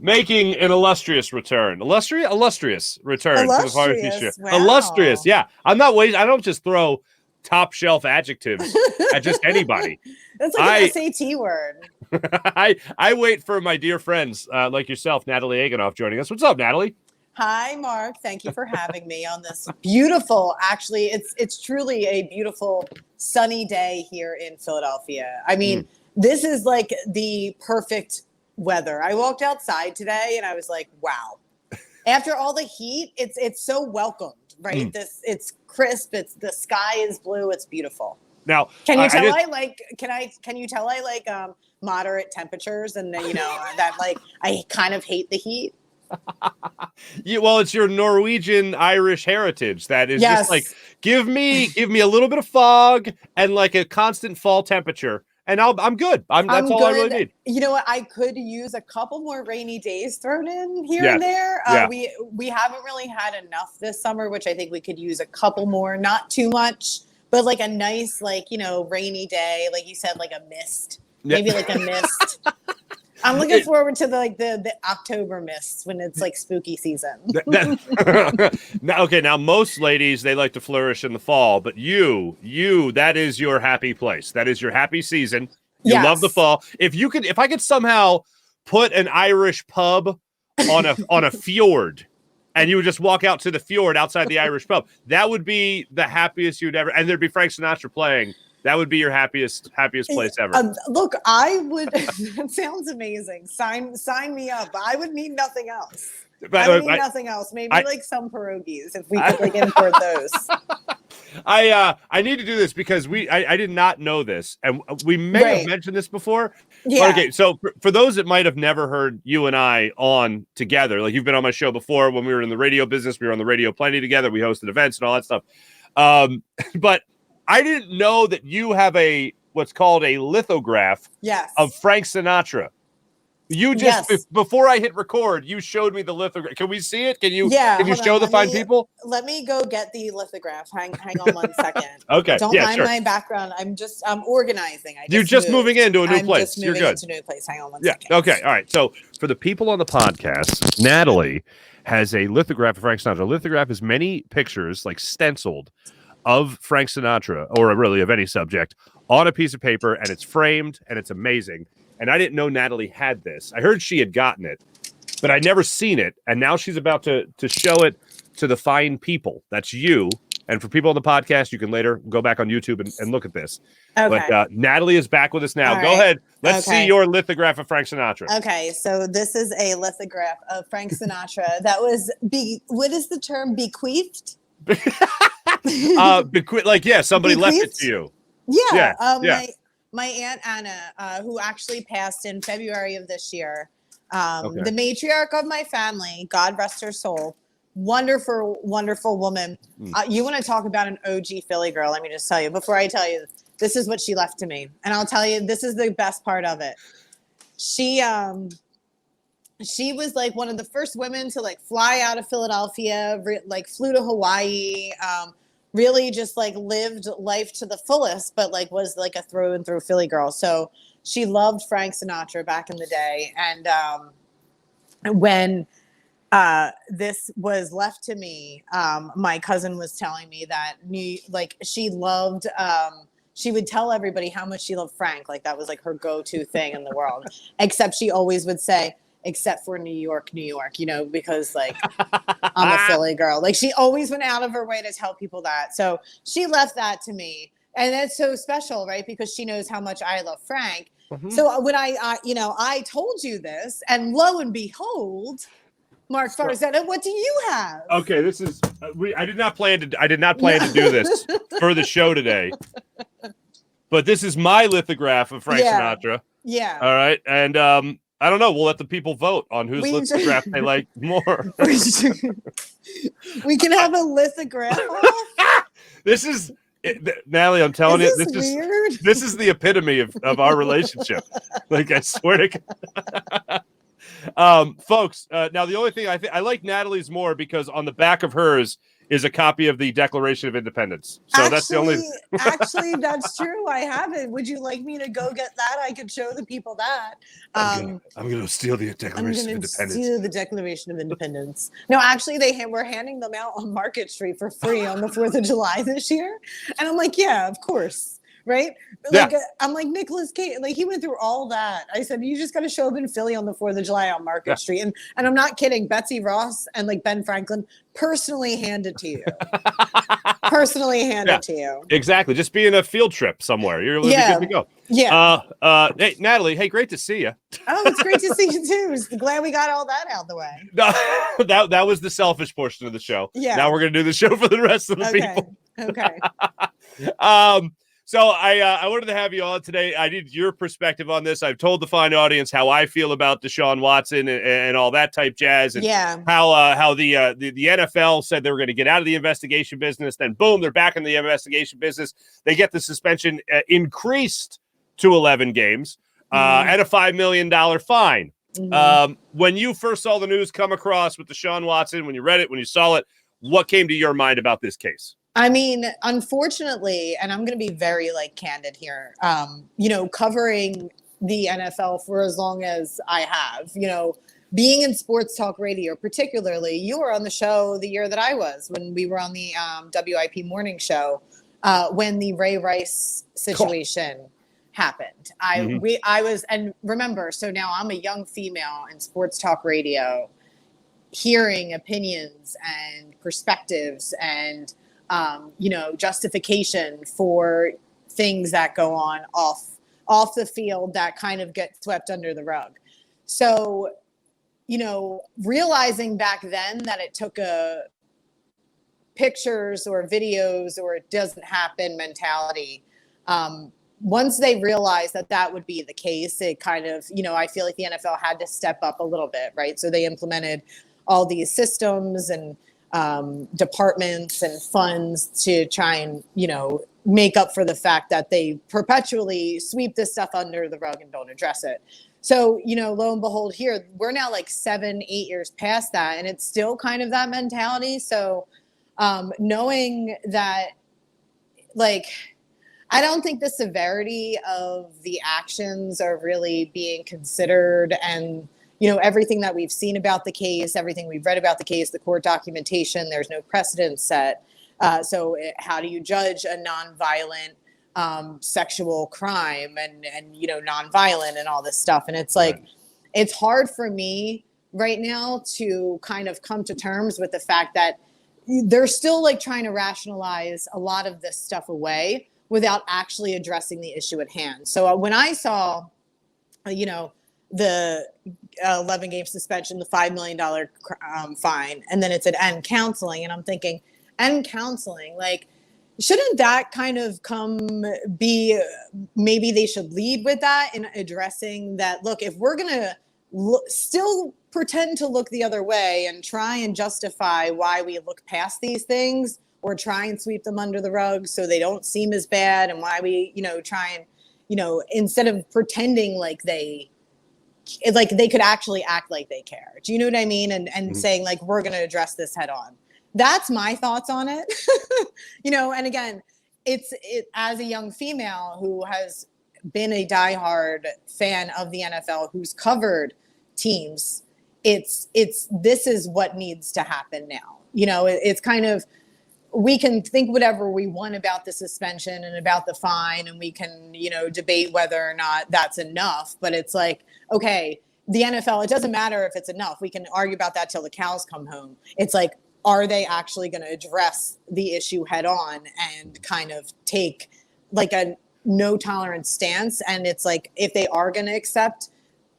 making an illustrious return. Illustrious return to the Farzy Show. Wow. Illustrious, yeah. I'm not waiting. I don't just throw top shelf adjectives at just anybody. That's like an SAT word. I wait for my dear friends like yourself, Natalie Egenolf, joining us. What's up, Natalie? Hi, Mark. Thank you for having me on this beautiful, actually, it's truly a beautiful sunny day here in Philadelphia. I mean, this is like the perfect weather. I walked outside today and I was like, wow. After all the heat, it's so welcomed, right? It's crisp, the sky is blue, it's beautiful. Now, can you tell can you tell I like moderate temperatures and that like I kind of hate the heat? Yeah, well, it's your Norwegian Irish heritage that is just like give me a little bit of fog and like a constant fall temperature, and I'm good. That's all I really need. You know what? I could use a couple more rainy days thrown in here and there. We haven't really had enough this summer, which I think we could use a couple more. Not too much, but like a nice rainy day, like you said, like a mist, maybe like a mist. I'm looking forward to the October mists when it's like spooky season. Now most ladies, they like to flourish in the fall, but you, that is your happy place. That is your happy season. You love the fall. If I could somehow put an Irish pub on a fjord, and you would just walk out to the fjord outside the Irish pub, that would be the happiest you'd ever. And there'd be Frank Sinatra playing. That would be your happiest place ever. Look, I would. That sounds amazing. Sign me up. I would need nothing else. Nothing else. Maybe like some pierogies if we could import those. I need to do this because I did not know this, and we may have mentioned this before. Yeah. But okay, so for those that might have never heard you and I on together, like you've been on my show before when we were in the radio business, we were on the radio plenty together. We hosted events and all that stuff. But I didn't know that you have what's called a lithograph of Frank Sinatra. You just before I hit record, you showed me the lithograph. Can we see it? Can you show the fine people? Let me go get the lithograph. Hang on 1 second. Okay. Don't mind my background. I'm organizing. You're just moving into a new place. You're good. Into a new place. Hang on 1 second. Okay. All right. So for the people on the podcast, Natalie has a lithograph of Frank Sinatra. A lithograph is many pictures, like stenciled, of Frank Sinatra, or really of any subject, on a piece of paper, and it's framed, and it's amazing. And I didn't know Natalie had this. I heard she had gotten it, but I'd never seen it. And now she's about to show it to the fine people. That's you. And for people on the podcast, you can later go back on YouTube and look at this. Okay. But Natalie is back with us now. All go ahead. Let's see your lithograph of Frank Sinatra. Okay. So this is a lithograph of Frank Sinatra that was, what is the term, bequeathed? Somebody left it to you. My Aunt Anna, who actually passed in February of this year, the matriarch of my family, God rest her soul, wonderful woman. You want to talk about an OG Philly girl? Let me just tell you, before I tell you, this is what she left to me, and I'll tell you, this is the best part of it. She was like one of the first women to like fly out of Philadelphia, flew to Hawaii, really just like lived life to the fullest, but like was like a through and through Philly girl. So she loved Frank Sinatra back in the day. And when this was left to me, my cousin was telling me that she loved, she would tell everybody how much she loved Frank. Like that was like her go-to thing in the world, except she always would say, except for New York, because like I'm a Philly girl. Like she always went out of her way to tell people that. So she left that to me. And that's so special, right? Because she knows how much I love Frank. Mm-hmm. So when I told you this, and lo and behold, Marc Farzetta, what do you have? Okay, this is I did not plan to do this for the show today. But this is my lithograph of Frank Sinatra. Yeah. All right. And I don't know. We'll let the people vote on whose lithograph they like more. We can have a lithograph. This is Natalie. I'm telling you, this is the epitome of our relationship. Like I swear to God. Folks. Now the only thing I like Natalie's more because on the back of hers is a copy of the Declaration of Independence. So that's the only. Actually, that's true. I have it. Would you like me to go get that? I could show the people that. I'm gonna steal the Declaration of Independence. Steal the Declaration of Independence. No, actually, we're handing them out on Market Street for free on the 4th of July this year, and I'm like, yeah, of course. Right? Like, yeah. I'm like, Nicolas Cage, like he went through all that. I said, you just got to show up in Philly on the 4th of July on Market Street. And I'm not kidding. Betsy Ross and like Ben Franklin personally hand it to you. It to you. Exactly. Just be in a field trip somewhere. You're good to go. Yeah. Hey, Natalie, hey, great to see you. Oh, it's great to see you too. Glad we got all that out of the way. No, that was the selfish portion of the show. Yeah. Now we're going to do the show for the rest of the people. Okay. So I wanted to have you on today. I need your perspective on this. I've told the fine audience how I feel about Deshaun Watson and all that type jazz, and how the NFL said they were going to get out of the investigation business. Then boom, they're back in the investigation business. They get the suspension increased to 11 games and a $5 million fine. When you first saw the news come across with Deshaun Watson, when you read it, when you saw it, what came to your mind about this case? I mean, unfortunately, and I'm going to be very candid here, covering the NFL for as long as I have, being in sports talk radio, particularly, you were on the show the year that I was when we were on the WIP morning show when the Ray Rice situation happened. I was, and remember, so now I'm a young female in sports talk radio, hearing opinions and perspectives and justification for things that go on off the field that kind of get swept under the rug. So, realizing back then that it took a pictures or videos or it doesn't happen mentality. Once they realized that would be the case, it kind of, I feel like the NFL had to step up a little bit, right? So they implemented all these systems and departments and funds to try and, make up for the fact that they perpetually sweep this stuff under the rug and don't address it. So, lo and behold, here we're now 7-8 years past that, and it's still kind of that mentality. So, knowing that, I don't think the severity of the actions are really being considered, and everything that we've seen about the case, everything we've read about the case, the court documentation, there's no precedent set. So how do you judge a nonviolent sexual crime and nonviolent and all this stuff? And it's it's hard for me right now to kind of come to terms with the fact that they're still trying to rationalize a lot of this stuff away without actually addressing the issue at hand. So when I saw, the 11-game suspension, the $5 million fine, and then it said end counseling. And I'm thinking, end counseling, shouldn't that kind of maybe they should lead with that in addressing that, look, if we're going to still pretend to look the other way and try and justify why we look past these things or try and sweep them under the rug so they don't seem as bad, and why we, try and, instead of pretending they could actually act like they care. Do you know what I mean? And saying we're going to address this head on. That's my thoughts on it. And again, it as a young female who has been a diehard fan of the NFL, who's covered teams, this is what needs to happen now. It's kind of, we can think whatever we want about the suspension and about the fine, and we can, debate whether or not that's enough. But it's okay, the NFL, it doesn't matter if it's enough. We can argue about that till the cows come home. It's are they actually going to address the issue head on and kind of take a no tolerance stance? And it's if they are going to accept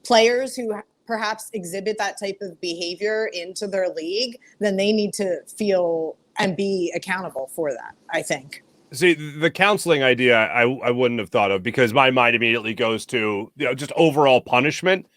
players who perhaps exhibit that type of behavior into their league, then they need to feel and be accountable for that, I think. See, the counseling idea, I wouldn't have thought of, because my mind immediately goes to just overall punishment.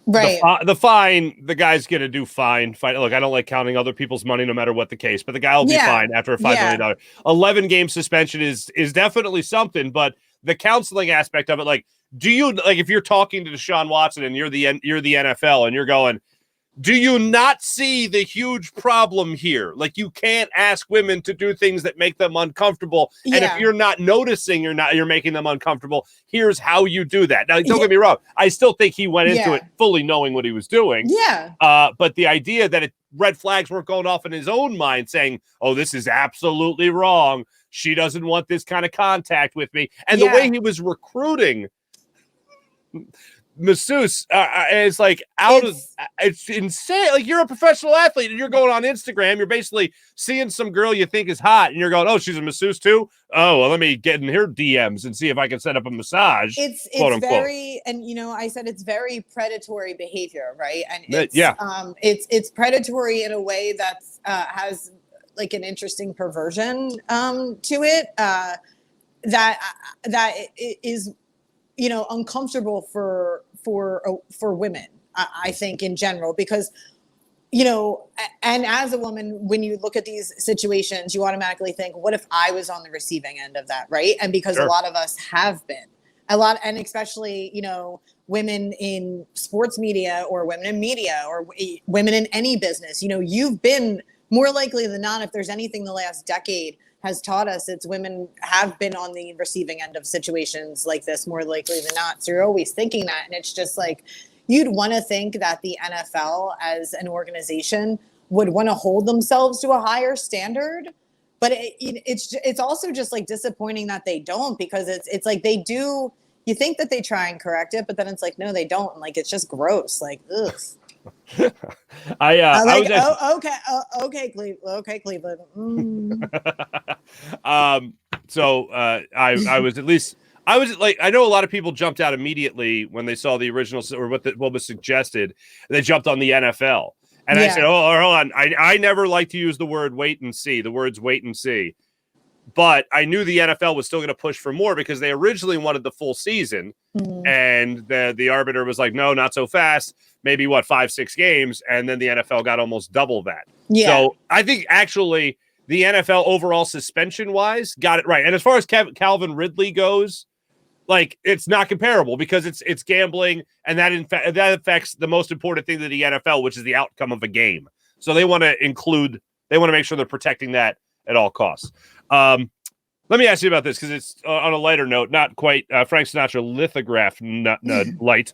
Right. The fine, the guy's going to do fine. Look, I don't like counting other people's money no matter what the case, but the guy will be fine after a $5 million. 11-game suspension is definitely something, but the counseling aspect of it, do you, if you're talking to Deshaun Watson and you're the NFL and you're going, Do you not see the huge problem here? Like, you can't ask women to do things that make them uncomfortable. Yeah. And if you're not noticing you're making them uncomfortable, here's how you do that. Now, don't get me wrong. I still think he went into it fully knowing what he was doing. Yeah. But the idea that red flags weren't going off in his own mind saying, oh, this is absolutely wrong. She doesn't want this kind of contact with me. And the way he was recruiting masseuse is like it's insane. Like, you're a professional athlete and you're going on Instagram, you're basically seeing some girl you think is hot and you're going, oh, she's a masseuse too. Oh, well, let me get in her DMs and see if I can set up a massage. It's very, and I said it's very predatory behavior, right? And it's predatory in a way that's has like an interesting perversion to it that is uncomfortable for women, I think, in general, because, and as a woman, when you look at these situations, you automatically think, what if I was on the receiving end of that, right? And because a lot of us have been, and especially, women in sports media or women in media or women in any business, you've been more likely than not, if there's anything the last decade has taught us, it's women have been on the receiving end of situations like this more likely than not. So you're always thinking that. And it's just like, you'd want to think that the NFL as an organization would want to hold themselves to a higher standard. But it's also just like disappointing that they don't, because it's like they do, you think that they try and correct it, but then it's like, no, they don't. And like, it's just gross. Like, ugh. Okay, Cleveland. So I was like, I know a lot of people jumped out immediately when they saw the original or what was suggested. They jumped on the NFL, and I said, "Oh, hold on. I never like to use the word wait and see. The words wait and see." But I knew the NFL was still going to push for more because they originally wanted the full season. And the arbiter was like, no, not so fast. Maybe 5-6 games. And then the NFL got almost double that. Yeah. So I think actually the NFL overall suspension wise got it right. And as far as Calvin Ridley goes, like, it's not comparable because it's gambling. And that affects the most important thing to the NFL, which is the outcome of a game. So they want to make sure they're protecting that at all costs. Let me ask you about this because it's on a lighter note, not quite Frank Sinatra lithograph light,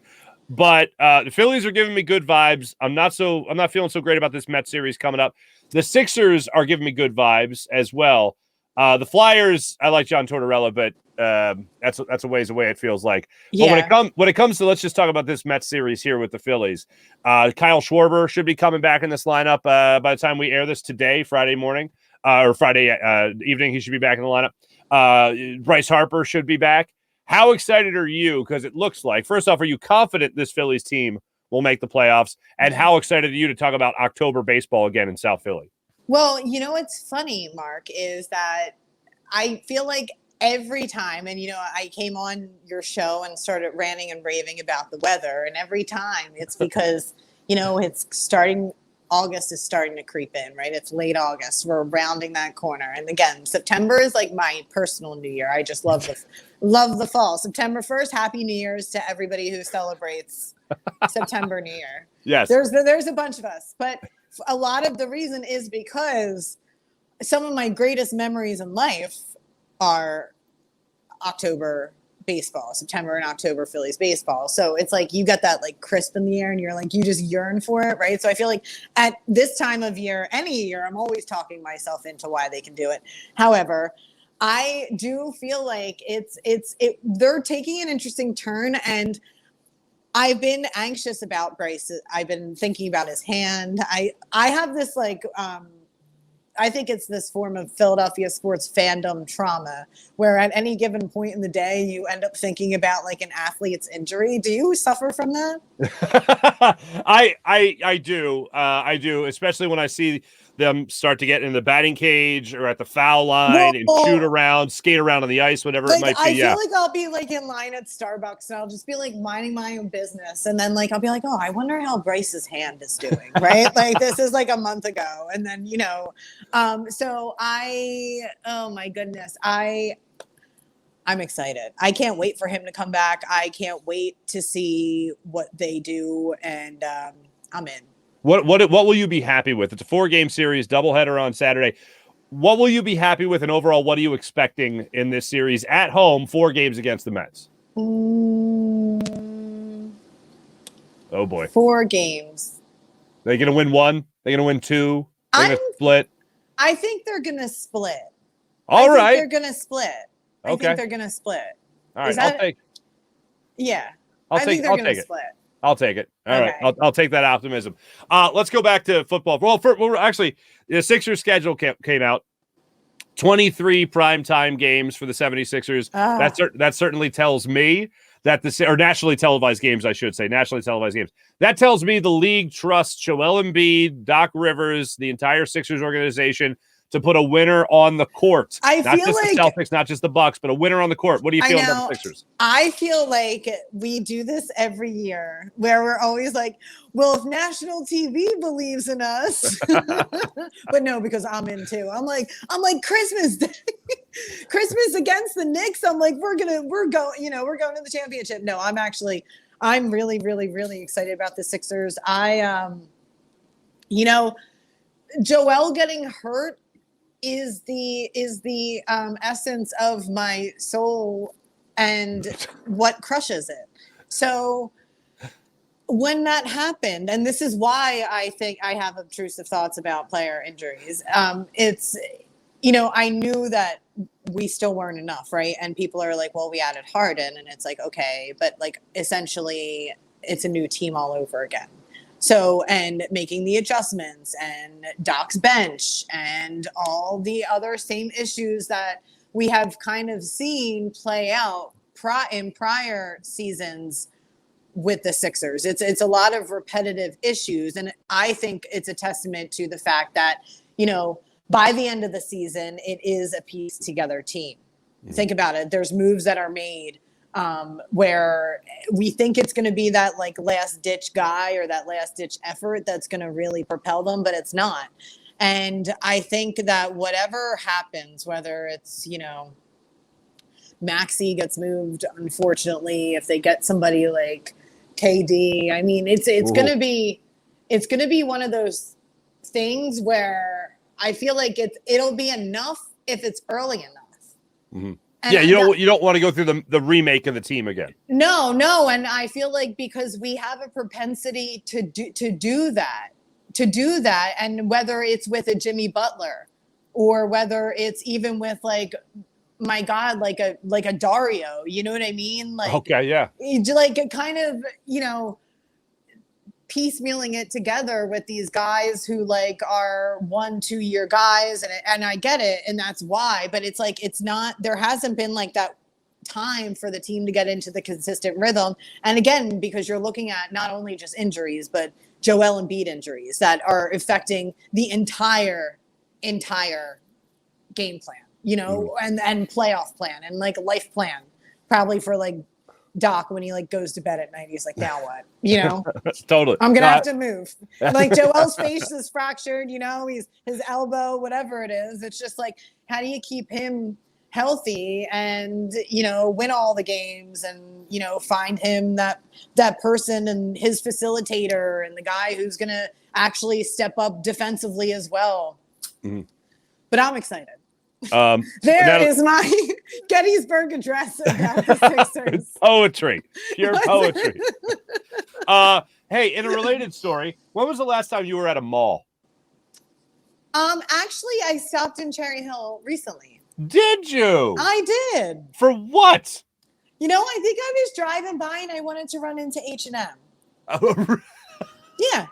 but the Phillies are giving me good vibes. I'm not feeling so great about this Mets series coming up. The Sixers are giving me good vibes as well. The Flyers, I like John Tortorella, but that's a ways away, it feels like. Yeah. But when it comes to, let's just talk about this Mets series here with the Phillies. Kyle Schwarber should be coming back in this lineup by the time we air this today, Friday morning. Or Friday evening, he should be back in the lineup. Bryce Harper should be back. How excited are you? Because it looks like, first off, are you confident this Phillies team will make the playoffs? And how excited are you to talk about October baseball again in South Philly? Well, what's funny, Mark, is that I feel like every time, and I came on your show and started ranting and raving about the weather, and every time it's because it's starting. August is starting to creep in, right? It's late August. We're rounding that corner. And again, September is like my personal New Year. I just love the fall. September 1st, Happy New Year's to everybody who celebrates September New Year. Yes. There's a bunch of us. But a lot of the reason is because some of my greatest memories in life are October baseball, September and October Phillies baseball. So it's like you got that like crisp in the air and you're like, you just yearn for it, right? So I feel like at this time of year, any year, I'm always talking myself into why they can do it. However, I do feel like they're taking an interesting turn, and I've been anxious about Bryce. I've been thinking about his hand. I have this like I think it's this form of Philadelphia sports fandom trauma where at any given point in the day, you end up thinking about like an athlete's injury. Do you suffer from that? I do, especially when I see them start to get in the batting cage or at the foul line and shoot around, skate around on the ice, whatever it might be. I feel like I'll be like in line at Starbucks and I'll just be like minding my own business. And then like, I'll be like, oh, I wonder how Bryce's hand is doing. Right. Like this is like a month ago. And then, so oh my goodness, I'm excited. I can't wait for him to come back. I can't wait to see what they do. And I'm in. What will you be happy with? It's a 4-game series, doubleheader on Saturday. What will you be happy with, and overall, what are you expecting in this series at home? 4 games against the Mets. Oh boy, 4 games. They're gonna win 1. They're gonna win 2. They're gonna split. I think they're gonna split. All right, they're gonna split. I think they're gonna split. All right, I'll take. Yeah, I think they're gonna split. I'll take it. All right. I'll take that optimism. Let's go back to football. Well, actually, the Sixers schedule came out. 23 primetime games for the 76ers. That certainly tells me that or nationally televised games, I should say, nationally televised games. That tells me the league trusts Joel Embiid, Doc Rivers, the entire Sixers organization to put a winner on the court. Not just the Celtics, not just the Bucks, but a winner on the court. What do you feel about the Sixers? I feel like we do this every year where we're always like, well, if national TV believes in us, but no, because I'm in too. I'm like Christmas Day, Christmas against the Knicks. I'm like, we're going to the championship. No, I'm really, really, really excited about the Sixers. Joel getting hurt is the essence of my soul and what crushes it. So when that happened, and this is why I think I have obtrusive thoughts about player injuries, it's, I knew that we still weren't enough, right? And people are like, well, we added Harden, and it's like, okay, but like essentially it's a new team all over again. So, and making the adjustments and Doc's bench and all the other same issues that we have kind of seen play out in prior seasons with the Sixers. It's a lot of repetitive issues. And I think it's a testament to the fact that, by the end of the season, it is a pieced together team. Mm-hmm. Think about it. There's moves that are made where we think it's going to be that like last ditch guy or that last ditch effort that's going to really propel them, but it's not. And I think that whatever happens, whether it's, Maxey gets moved, unfortunately, if they get somebody like KD, I mean, it's going to be one of those things where I feel like it'll be enough if it's early enough. Mm-hmm. You don't want to go through the remake of the team again. No, and I feel like because we have a propensity to do that, and whether it's with a Jimmy Butler or whether it's even with like, my God, like a Dario, you know what I mean? Like, okay, yeah, like kind of piecemealing it together with these guys who like are 1-2 year guys, and I get it, and that's why, but it's like there hasn't been like that time for the team to get into the consistent rhythm. And again, because you're looking at not only just injuries, but Joel Embiid injuries that are affecting the entire game plan, and playoff plan and like life plan, probably for like Doc when he like goes to bed at night. He's like, now what? Totally. I'm gonna have to move. Like Joel's face is fractured. He's his elbow, whatever it is. It's just like, how do you keep him healthy and win all the games and find him that person and his facilitator and the guy who's gonna actually step up defensively as well. Mm-hmm. But I'm excited. There is my Gettysburg Address about the Sixers. Poetry, pure poetry. Hey, in a related story, when was the last time you were at a mall? Actually, I stopped in Cherry Hill recently. Did you? I did. For what? I think I was driving by and I wanted to run into H&M. Yeah.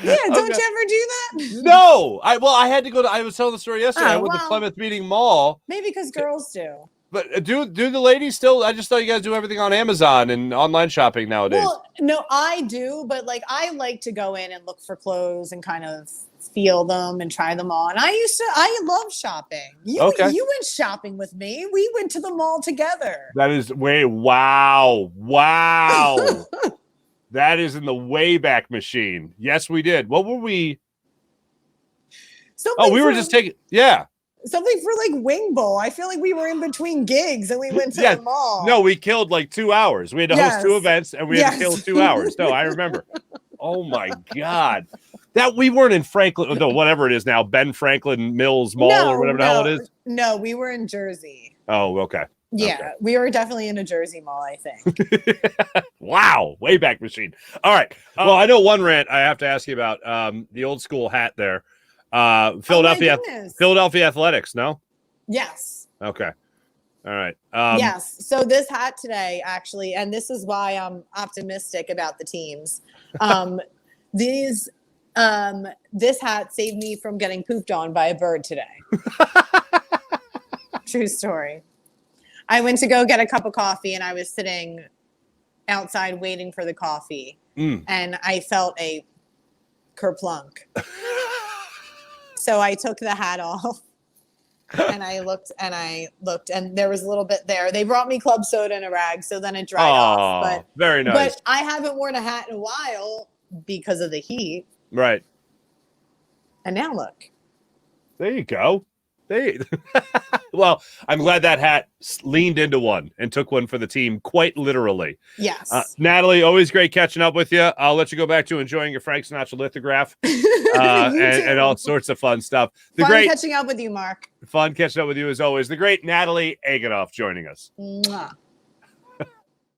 Yeah, don't you ever do that? No. I had to go I was telling the story yesterday. I went to Plymouth Meeting Mall. Maybe because girls do. But do the ladies still? I just thought you guys do everything on Amazon and online shopping nowadays. Well, no, I do, but like I like to go in and look for clothes and kind of feel them and try them on. I love shopping. You went shopping with me. We went to the mall together. That is wow. That is in the Wayback Machine. Yes, we did. What were we? We were just taking. Yeah. something for like Wing Bowl. I feel like we were in between gigs and we went to the mall. No, we killed like 2 hours. We had to host 2 events and we had to kill 2 hours. No, I remember. Oh my God. That we weren't in Franklin, no, whatever it is now, Ben Franklin Mills Mall or whatever the hell it is. No, we were in Jersey. Oh, okay. Yeah, okay. We were definitely in a Jersey mall, I think. Wow, Wayback Machine. All right. Well, I know one rant I have to ask you about. The old school hat there. Philadelphia Athletics, no? Yes. Okay. All right. Yes. So this hat today, actually, and this is why I'm optimistic about the teams. This hat saved me from getting pooped on by a bird today. True story. I went to go get a cup of coffee and I was sitting outside waiting for the coffee and I felt a kerplunk. So I took the hat off and I looked and there was a little bit there. They brought me club soda in a rag, so then it dried off. But very nice. But I haven't worn a hat in a while because of the heat. Right. And now look. There you go. Well, I'm glad that hat leaned into one and took one for the team quite literally. Yes. Natalie, always great catching up with you. I'll let you go back to enjoying your Frank Sinatra lithograph and all sorts of fun stuff. Fun catching up with you, Mark. Fun catching up with you as always. The great Natalie Egenolf joining us. Mwah.